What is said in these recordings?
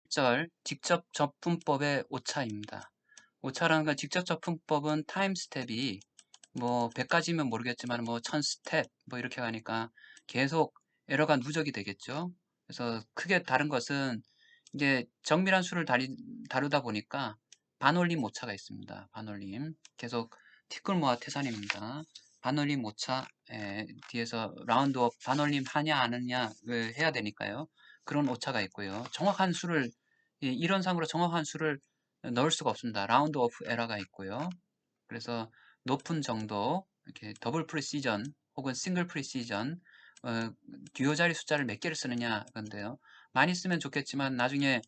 8절 직접 접근법의 오차입니다. 오차라는 건 직접 접근법은 타임 스텝이 뭐 100가지면 모르겠지만 뭐 1000스텝 뭐 이렇게 가니까 계속 에러가 누적이 되겠죠. 그래서 크게 다른 것은 이제 정밀한 수를 다루다 보니까 반올림 오차가 있습니다. 반올림 계속 티끌모아 태산입니다. 반올림 오차 뒤에서 라운드업 반올림 하냐 안 하냐 해야 되니까요. 그런 오차가 있고요. 정확한 수를 이론상으로 정확한 수를 넣을 수가 없습니다. 라운드 오프 에러가 있고요. 그래서 높은 정도 이렇게 더블 프리시전 혹은 싱글 프리시전 듀오 자리 숫자를 몇 개를 쓰느냐 건데요. 많이 쓰면 좋겠지만 나중에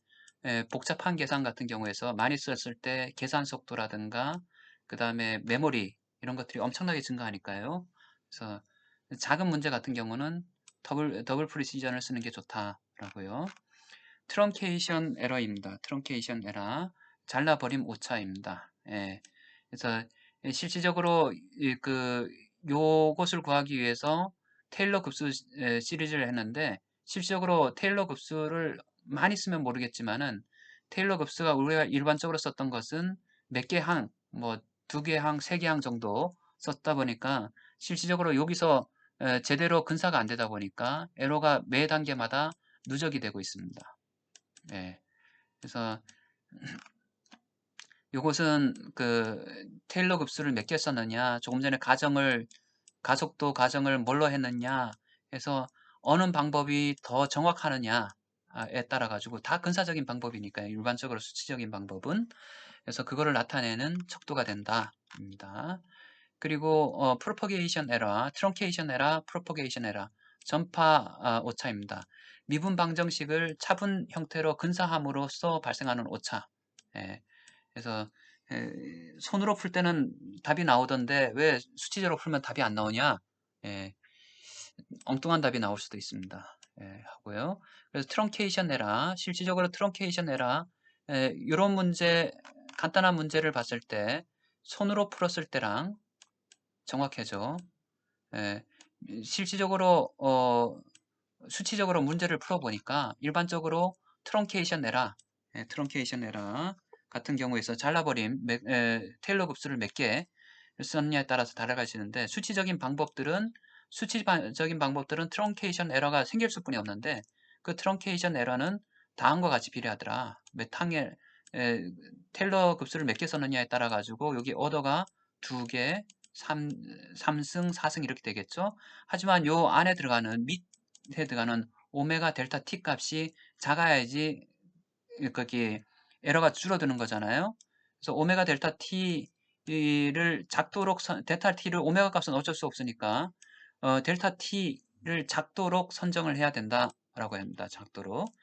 복잡한 계산 같은 경우에서 많이 썼을 때 계산 속도라든가 그 다음에 메모리 이런 것들이 엄청나게 증가하니까요. 그래서 작은 문제 같은 경우는 더블 프리시전을 쓰는 게 좋다라고요. 트렁케이션 에러입니다. 트렁케이션 에러 잘라버림 오차입니다. 그래서 실질적으로 요것을 구하기 위해서 테일러 급수 시리즈를 했는데 실질적으로 테일러 급수를 많이 쓰면 모르겠지만은 테일러 급수가 우리가 일반적으로 썼던 것은 몇 개 항, 뭐 2개 항, 3개 항 정도 썼다 보니까 실질적으로 여기서 제대로 근사가 안 되다 보니까 에러가 매 단계마다 누적이 되고 있습니다. 그래서 요것은 그 테일러 급수를 몇 개 썼느냐, 조금 전에 가속도 가정을 뭘로 했느냐 해서 어느 방법이 더 정확하느냐에 따라 가지고 다 근사적인 방법이니까요. 일반적으로 수치적인 방법은. 그래서 그거를 나타내는 척도가 된다입니다. 그리고 프로퍼게이션 에러, 트렁케이션 에러, 프로퍼게이션 에러, 전파 오차입니다. 미분 방정식을 차분 형태로 근사함으로써 발생하는 오차. 예, 그래서 손으로 풀 때는 답이 나오던데 왜 수치적으로 풀면 답이 안 나오냐? 예, 엉뚱한 답이 나올 수도 있습니다. 하고요. 그래서 트렁케이션 에러, 실질적으로 트렁케이션 에러, 이런 문제, 간단한 문제를 봤을 때 손으로 풀었을 때랑 정확해져. 예, 실질적으로 수치적으로 문제를 풀어보니까 일반적으로 트렁케이션 에러, 트렁케이션 에러 같은 경우에서 잘라버림 테일러 급수를 몇 개 썼냐에 따라서 달라가시는데 수치적인 방법들은 트렁케이션 에러가 생길 수뿐이 없는데 그 트렁케이션 에러는 다음과 같이 비례하더라. 몇 항에 테일러 급수를 몇 개 썼느냐에 따라 가지고 여기 오더가 2개, 3승, 4승 이렇게 되겠죠. 하지만 요 안에 들어가는 밑에 들어가는 오메가 델타 t 값이 작아야지 거기 에러가 줄어드는 거잖아요. 그래서 오메가 델타 t를 작도록 델타 t를 오메가 값은 어쩔 수 없으니까 델타 t를 작도록 선정을 해야 된다라고 합니다. 작도록.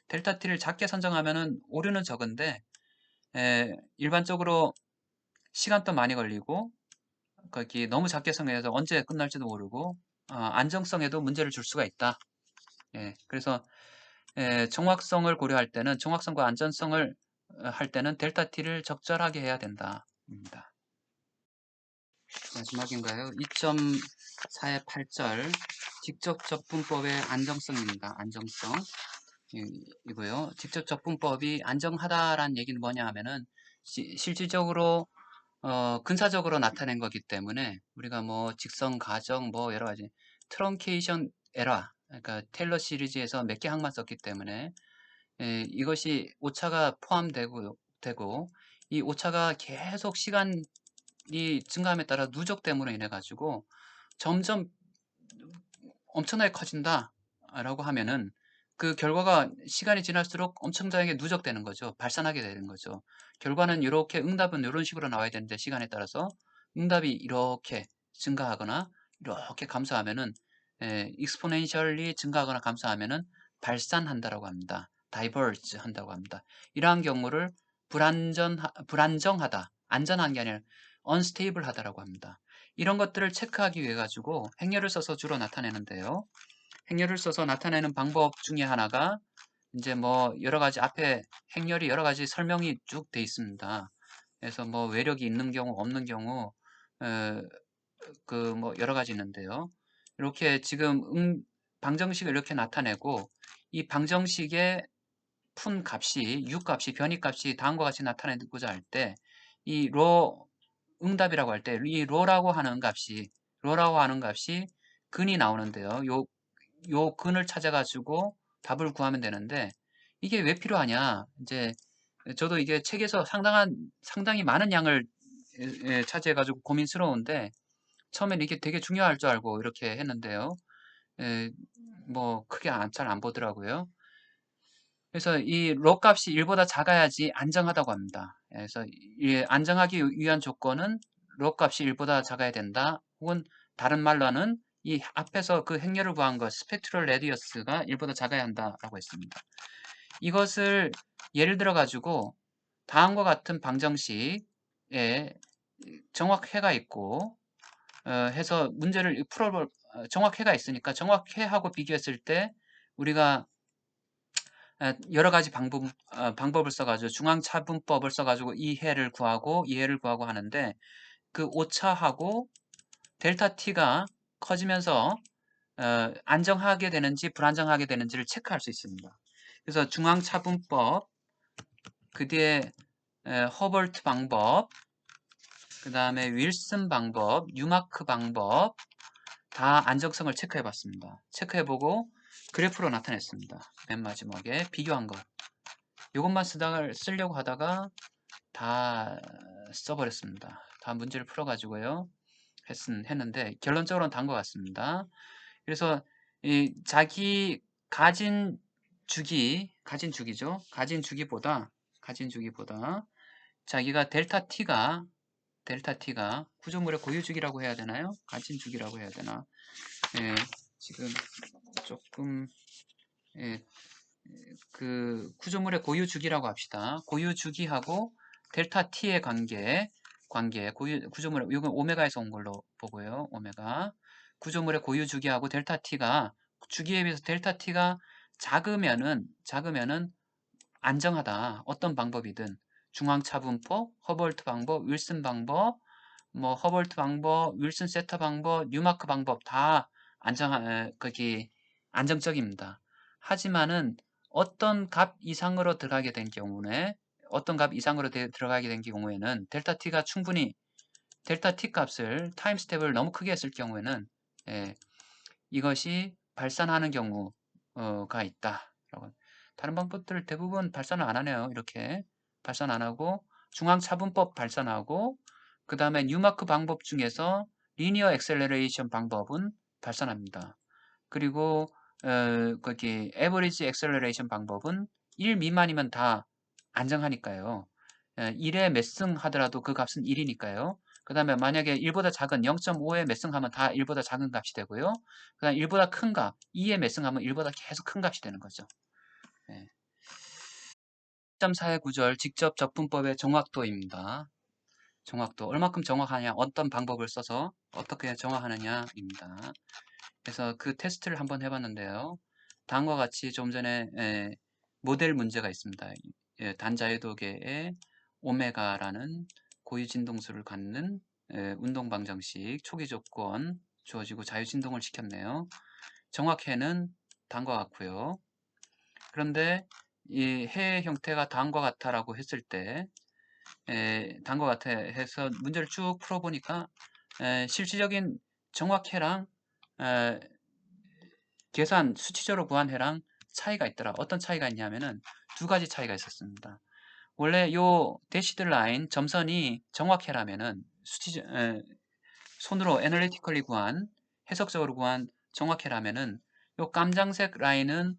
델타 t를 작게 선정하면은 오류는 적은데 일반적으로 시간도 많이 걸리고 거기 너무 작게 선정해서 언제 끝날지도 모르고 안정성에도 문제를 줄 수가 있다. 그래서 정확성을 고려할 때는 정확성과 안전성을 할 때는 델타 t를 적절하게 해야 된다입니다. 마지막인가요? 2.4의 8절 직접 접근법의 안정성입니다. 안정성 이고요. 직접 접근법이 안정하다라는 얘기는 뭐냐 하면은 실질적으로 근사적으로 나타낸 거기 때문에 우리가 뭐 직선 가정 뭐 여러 가지 트렁케이션 에러 그러니까 테일러 시리즈에서 몇 개 항만 썼기 때문에 이것이 오차가 되고 이 오차가 계속 시간이 증가함에 따라 누적됨으로 인해 가지고 점점 엄청나게 커진다 라고 하면은 그 결과가 시간이 지날수록 엄청나게 누적되는 거죠. 발산하게 되는 거죠. 결과는 이렇게 응답은 이런 식으로 나와야 되는데 시간에 따라서 응답이 이렇게 증가하거나 이렇게 감소하면은 exponentially 증가하거나 감소하면은 발산한다라고 합니다. diverge 한다고 합니다. 이러한 경우를 불안정하다, 안전한 게 아니라 unstable 하다라고 합니다. 이런 것들을 체크하기 위해 가지고 행렬을 써서 주로 나타내는데요. 행렬을 써서 나타내는 방법 중에 하나가 이제 뭐 여러 가지 앞에 행렬이 여러 가지 설명이 쭉 돼 있습니다. 그래서 뭐 외력이 있는 경우 없는 경우 그 뭐 여러 가지 있는데요. 이렇게 지금 방정식을 이렇게 나타내고 이 방정식의 푼 값이 U 값이 변이 값이 다음과 같이 나타내고자 할 때 이 로 응답이라고 할 때 이 로라고 하는 값이 근이 나오는데요. 요 근을 찾아가지고 답을 구하면 되는데 이게 왜 필요하냐? 이제 저도 이게 책에서 상당히 많은 양을 차지해가지고 고민스러운데 처음엔 이게 되게 중요할 줄 알고 이렇게 했는데요. 에, 뭐 크게 잘 안 보더라고요. 그래서 이 로 값이 1보다 작아야지 안정하다고 합니다. 그래서 이 안정하기 위한 조건은 로 값이 1보다 작아야 된다. 혹은 다른 말로는 이 앞에서 그 행렬을 구한 것 스펙트럴 레디어스가 1보다 작아야 한다라고 했습니다. 이것을 예를 들어 가지고 다음과 같은 방정식에 정확해가 있고 해서 문제를 풀어볼 정확해가 있으니까 정확해하고 비교했을 때 우리가 여러 가지 방법을 써가지고 중앙차분법을 써가지고 이해를 구하고 하는데 그 오차하고 델타 t가 커지면서 안정하게 되는지 불안정하게 되는지를 체크할 수 있습니다. 그래서 중앙차분법, 그 뒤에 허벌트 방법, 그 다음에 윌슨 방법, 뉴마크 방법 다 안정성을 체크해 봤습니다. 체크해 보고 그래프로 나타냈습니다. 맨 마지막에 비교한 것. 이것만 쓰려고 하다가 다 써버렸습니다. 다 문제를 풀어가지고요. 했는데 결론적으로는 단 것 같습니다. 그래서 이 자기 가진 주기죠. 가진 주기보다 자기가 델타 t가 구조물의 고유 주기라고 해야 되나요? 가진 주기라고 해야 되나? 예, 지금 조금 예, 그 구조물의 고유 주기라고 합시다. 고유 주기하고 델타 t의 구조물의 이건 오메가에서 온 걸로 보고요. 오메가 구조물의 고유 주기하고 델타 t가 주기에 비해서 델타 t가 작으면은 안정하다. 어떤 방법이든 중앙차분법, 허벌트 방법, 윌슨 방법, 뭐 허벌트 방법, 윌슨 세터 방법, 뉴마크 방법 다 거기 안정적입니다. 하지만은 어떤 값 이상으로 들어가게 된 경우에는 델타 t가 충분히 델타 t 값을 타임 스텝을 너무 크게 했을 경우에는 예, 이것이 발산하는 경우가 있다. 다른 방법들 대부분 발산을 안 하네요. 이렇게 발산 안 하고 중앙차분법 발산하고 그 다음에 뉴마크 방법 중에서 리니어 엑셀러레이션 방법은 발산합니다. 그리고 거기 에버리지 엑셀러레이션 방법은 1 미만이면 다 안정하니까요. 1에 몇 승 하더라도 그 값은 1이니까요. 그 다음에 만약에 1보다 작은 0.5에 몇 승 하면 다 1보다 작은 값이 되고요. 그 다음 1보다 큰 값, 2에 몇 승 하면 1보다 계속 큰 값이 되는 거죠. 네. 1.4의 구절 직접 접근법의 정확도입니다. 정확도. 얼마큼 정확하냐, 어떤 방법을 써서 어떻게 정확하느냐입니다. 그래서 그 테스트를 한번 해봤는데요. 다음과 같이 좀 전에 모델 문제가 있습니다. 단자유도계의 오메가라는 고유 진동수를 갖는 운동 방정식 초기 조건 주어지고 자유 진동을 시켰네요. 정확해는 다음과 같고요. 그런데 이 해 형태가 다음과 같다라고 했을 때 다음과 같아 해서 문제를 쭉 풀어보니까 실질적인 정확해랑 계산 수치적으로 구한 해랑 차이가 있더라. 어떤 차이가 있냐면은 두 가지 차이가 있었습니다. 원래 요 대시드 라인 점선이 정확해라면은 손으로 애널리티컬리 구한 해석적으로 구한 정확해라면은 요 깜장색 라인은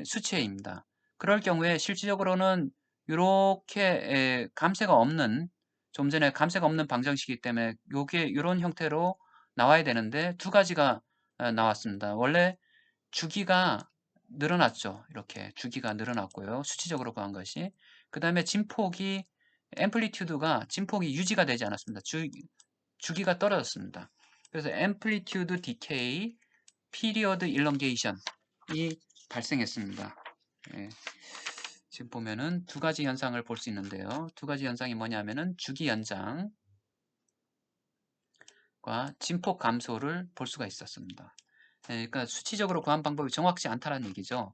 수치해입니다. 그럴 경우에 실질적으로는 이렇게 감쇄가 없는 좀 전에 감쇄가 없는 방정식이기 때문에 요게 이런 형태로 나와야 되는데 두 가지가 나왔습니다. 원래 주기가 늘어났죠. 이렇게 주기가 늘어났고요. 수치적으로 구한 것이. 그 다음에 진폭이 진폭이 유지가 되지 않았습니다. 주기가 떨어졌습니다. 그래서 amplitude decay, period elongation이 발생했습니다. 예, 지금 보면은 두 가지 현상을 볼 수 있는데요. 두 가지 현상이 뭐냐면은 주기 연장과 진폭 감소를 볼 수가 있었습니다. 예, 그러니까 수치적으로 구한 방법이 정확치 않다는 얘기죠.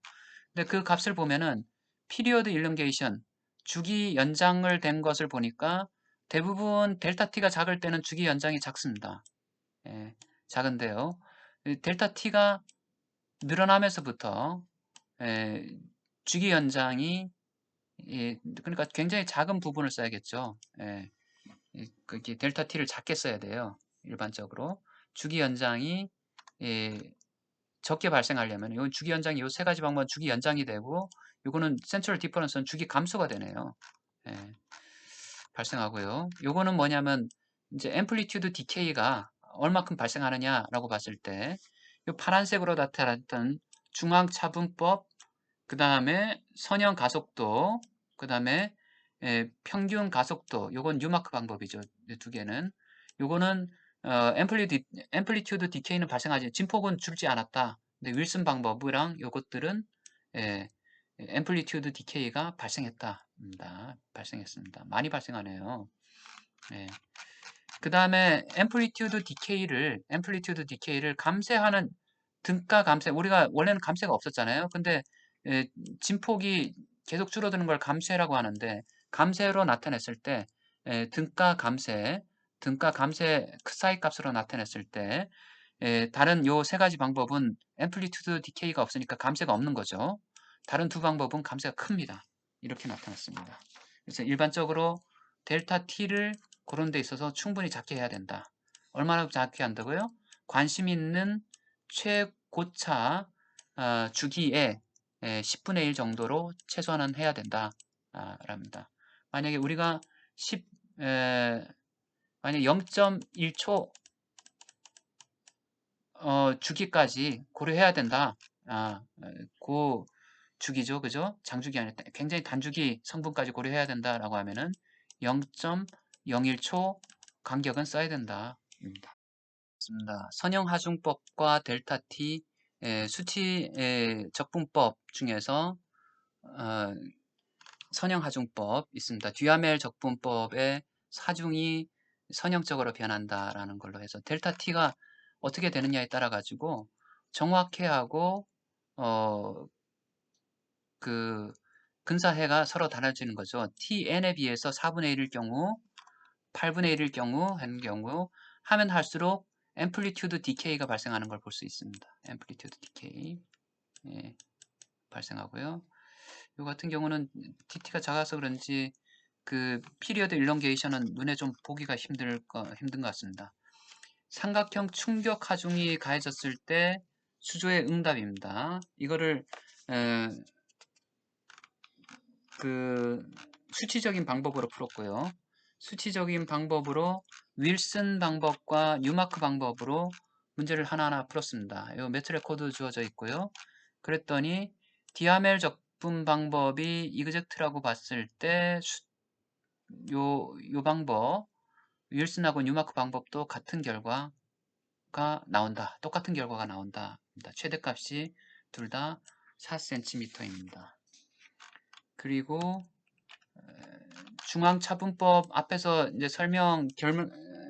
근데 그 값을 보면은 피리어드 일렁게이션, 주기 연장을 된 것을 보니까 대부분 델타 t가 작을 때는 주기 연장이 작습니다. 예, 작은데요. 델타 t가 늘어나면서부터 예, 주기 연장이 그러니까 굉장히 작은 부분을 써야겠죠. 예, 그게 델타 t를 작게 써야 돼요. 일반적으로 주기 연장이 예, 적게 발생하려면 이건 주기 연장이 요 세 가지 방법은 주기 연장이 되고 요거는 센트럴 디퍼런스는 주기 감소가 되네요. 예, 발생하고요. 요거는 뭐냐면 이제 앰플리튜드 디케이가 얼마큼 발생하느냐라고 봤을 때 요 파란색으로 나타났던 중앙 차분법, 그 다음에 선형 가속도, 그 다음에 평균 가속도, 요건 뉴마크 방법이죠. 이 두 개는. 요거는 앰플리튜드 디케이는 발생하지, 진폭은 줄지 않았다. 근데 윌슨 방법이랑 요것들은 앰플리튜드 디케이가 발생했습니다. 많이 발생하네요. 예. 그 다음에 앰플리튜드 디케이를 감쇄하는 등가 감쇄, 우리가 원래는 감쇄가 없었잖아요. 근데 진폭이 계속 줄어드는 걸 감쇄라고 하는데 감쇄로 나타냈을 때 등가 감쇄 사이 값으로 나타냈을 때 다른 요 세 가지 방법은 앰플리튜드 디케이가 없으니까 감쇄가 없는 거죠. 다른 두 방법은 감쇄가 큽니다. 이렇게 나타났습니다. 그래서 일반적으로 델타 t를 그런 데 있어서 충분히 작게 해야 된다. 얼마나 작게 한다고요? 관심 있는 최고차 주기에 10분의 1 정도로 최소한은 해야 된다. 랍니다. 만약에 우리가 10, 만약 0.1초 주기까지 고려해야 된다. 그 주기죠. 그죠? 장주기 아니라 굉장히 단주기 성분까지 고려해야 된다라고 하면은 0.01초 간격은 써야 된다. 입니다. 선형 하중법과 델타 T 수치 적분법 중에서 선형 하중법 있습니다. 듀아멜 적분법의 사중이 선형적으로 변한다라는 걸로 해서 델타 T가 어떻게 되느냐에 따라 가지고 정확해 하고 그 근사해가 서로 달라지는 거죠. TN에 비해서 4분의 1일 경우, 8분의 1일 경우 하는 경우 하면 할수록 앰플리튜드 디케이가 발생하는 걸 볼 수 있습니다. 앰플리튜드 디케이 발생하고요. 이 같은 경우는 DT가 작아서 그런지 그 피리어드 일렁게이션은 눈에 좀 보기가 힘든 것 같습니다. 삼각형 충격 하중이 가해졌을 때 수조의 응답입니다. 이거를 그 수치적인 방법으로 풀었고요. 수치적인 방법으로 윌슨 방법과 뉴마크 방법으로 문제를 하나하나 풀었습니다. 이 매트 레코드 주어져 있고요. 그랬더니 디아멜 적분 방법이 이그젝트라고 봤을 때 요 방법 윌슨하고 뉴마크 방법도 같은 결과가 나온다. 똑같은 결과가 나온다. 최대값이 둘 다 4cm입니다. 그리고 중앙차분법 앞에서 이제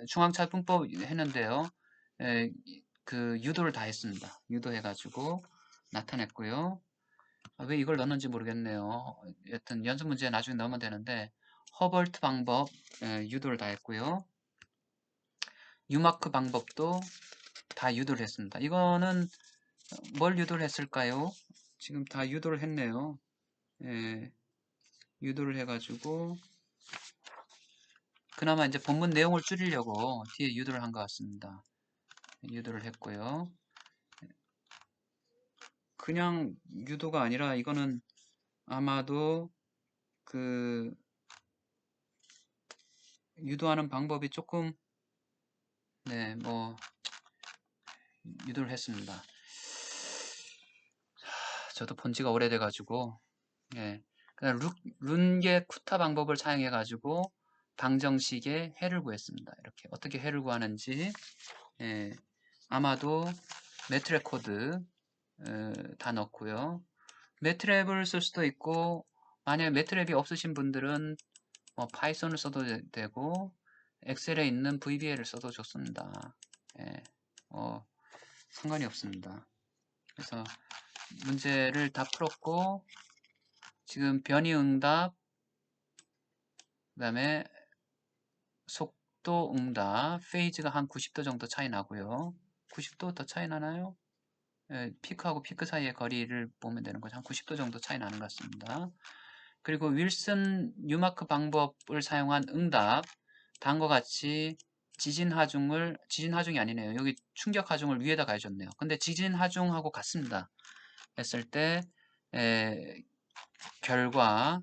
중앙차분법 했는데요. 그 유도를 다 했습니다. 유도해가지고 나타냈고요. 왜 이걸 넣었는지 모르겠네요. 여튼 연습 문제 나중에 넣으면 되는데 허벌트 방법 유도를 다 했고요. 유마크 방법도 다 유도를 했습니다. 이거는 뭘 유도를 했을까요? 지금 다 유도를 했네요. 유도를 해가지고 그나마 이제 본문 내용을 줄이려고 뒤에 유도를 한 것 같습니다. 유도를 했고요. 그냥 유도가 아니라 이거는 아마도 그 유도하는 방법이 조금 뭐 유도를 했습니다. 저도 본 지가 오래돼 가지고 그냥 룬게 쿠타 방법을 사용해 가지고 방정식의 해를 구했습니다. 이렇게 어떻게 해를 구하는지 아마도 매트레코드 다 넣고요. 매트랩을 쓸 수도 있고 만약에 매트랩이 없으신 분들은 파이썬을 써도 되고 엑셀에 있는 VBA를 써도 좋습니다. 상관이 없습니다. 그래서 문제를 다 풀었고 지금 변이응답, 그 다음에 속도응답, 페이즈가 한 90도 정도 차이 나고요. 90도 더 차이 나나요? 예, 피크하고 피크 사이의 거리를 보면 되는 거죠. 한 90도 정도 차이 나는 것 같습니다. 그리고 윌슨 뉴마크 방법을 사용한 응답, 다음과 같이 지진 하중이 아니네요. 여기 충격 하중을 위에다 가해줬네요. 근데 지진 하중하고 같습니다. 했을 때 결과가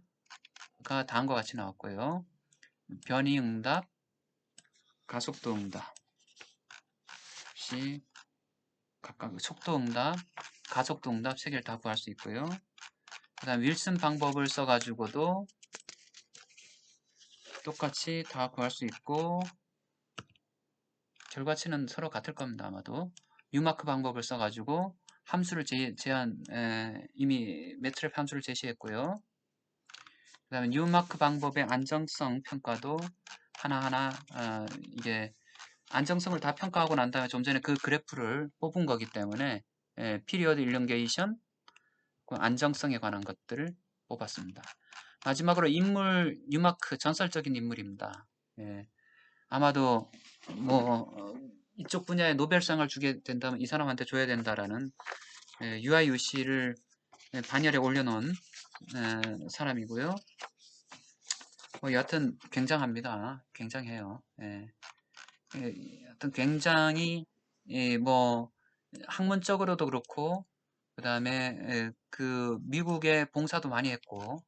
다음과 같이 나왔고요. 변이 응답, 가속도 응답, 시 각각 속도 응답, 가속도 응답 세 개를 다 구할 수 있고요. 그 다음 윌슨 방법을 써가지고도 똑같이 다 구할 수 있고, 결과치는 서로 같을 겁니다. 아마도 뉴마크 방법을 써가지고 함수를 이미 매트랩 함수를 제시했고요. 그 다음에 뉴마크 방법의 안정성 평가도 하나하나 이게 안정성을 다 평가하고 난 다음에 좀 전에 그 그래프를 뽑은 거기 때문에 피리어드 일렁게이션, 그 안정성에 관한 것들을 뽑았습니다. 마지막으로 인물 뉴마크 전설적인 인물입니다. 예, 아마도 뭐 이쪽 분야에 노벨상을 주게 된다면 이 사람한테 줘야 된다라는 UIUC를 반열에 올려놓은 사람이고요. 여하튼 굉장합니다. 굉장해요. 하여튼 굉장히 뭐 학문적으로도 그렇고 그 다음에 그 미국에 봉사도 많이 했고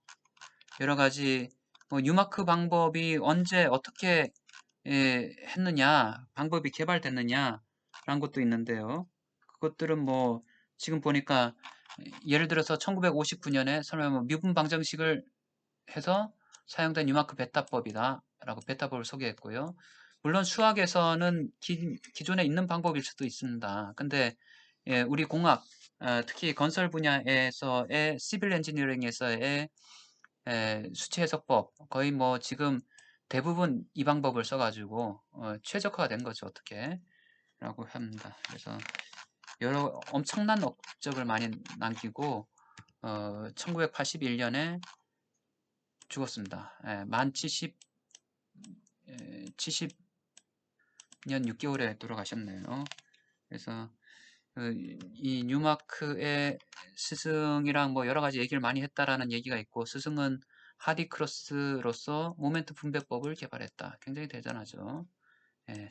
여러 가지 뉴마크 방법이 언제 어떻게 했느냐, 방법이 개발됐느냐라는 것도 있는데요. 그것들은 뭐 지금 보니까 예를 들어서 1959년에 설마 뭐 미분 방정식을 해서 사용된 뉴마크 베타법이다라고 베타법을 소개했고요. 물론 수학에서는 기존에 있는 방법일 수도 있습니다. 근데 우리 공학, 특히 건설 분야에서의 시빌 엔지니어링에서의 수치 해석법 거의 뭐 지금 대부분 이 방법을 써가지고 최적화가 된 거죠. 어떻게 라고 합니다. 그래서 여러 엄청난 업적을 많이 남기고 1981년에 죽었습니다. 만 70년 6개월에 돌아가셨네요. 그래서 이 뉴마크의 스승이랑 뭐 여러 가지 얘기를 많이 했다라는 얘기가 있고 스승은 하디크로스로서 모멘트 분배법을 개발했다. 굉장히 대단하죠. 예.